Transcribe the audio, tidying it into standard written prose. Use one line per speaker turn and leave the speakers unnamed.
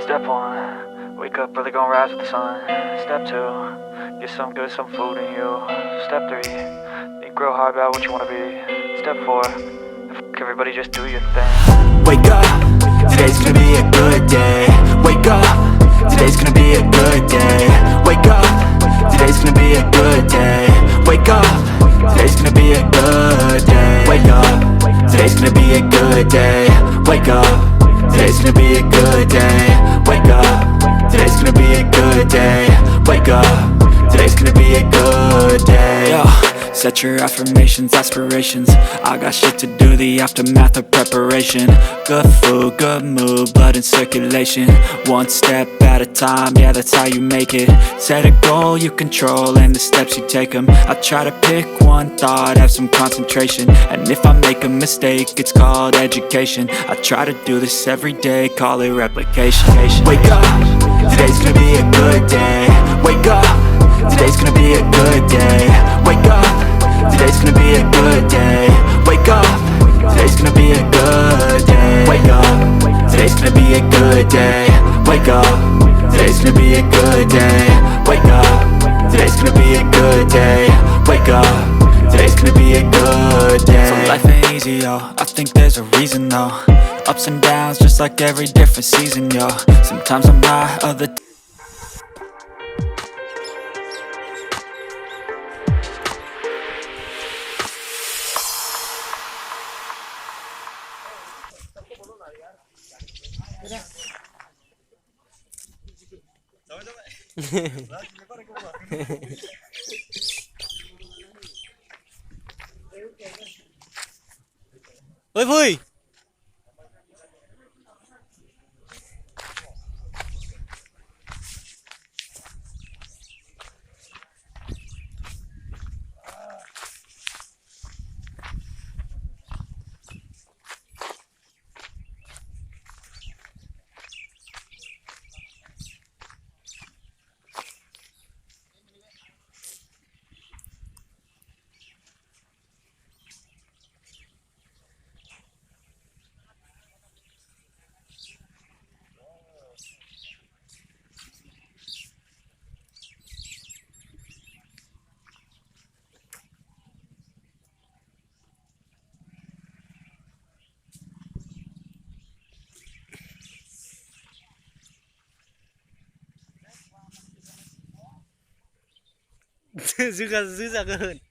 Step one, wake up early, gonna rise with the sun. Step two, get some good, some food in you. Step three, think real hard about what you wanna be. Step four, everybody just do your thing.
Wake up, today's gonna be a good day. Wake up, today's gonna be a good day. Wake up, today's gonna be a good day. Wake up, today's gonna be a good day. Wake up, today's gonna be a good day. Wake up, today's gonna be a good day. Wake up, today's gonna be a good day. Wake up, today's gonna be a good day. Yo, set your affirmations, aspirations. I got shit to do, the aftermath of preparation. Good food, good mood, blood in circulation. One step at a time, yeah, that's how you make it. Set a goal you control and the steps you take them. I try to pick one thought, have some concentration. And if I make a mistake, it's called education. I try to do this every day, call it replication. Wake up, today's gonna be a good day. Wake up, today's gonna be a good day. Wake up, today's gonna be a good day. Wake up, today's gonna be a good day. Wake up, today's gonna be a good day. Wake up, today's gonna be a good day. Wake up, today's gonna be a good day. Wake up, today's gonna be a good day. So life ain't easy, yo, I think there's a reason though. Ups and downs, just like every different season, yo. Sometimes I'm high, other times
Ôi Vui. Dư ra hơn.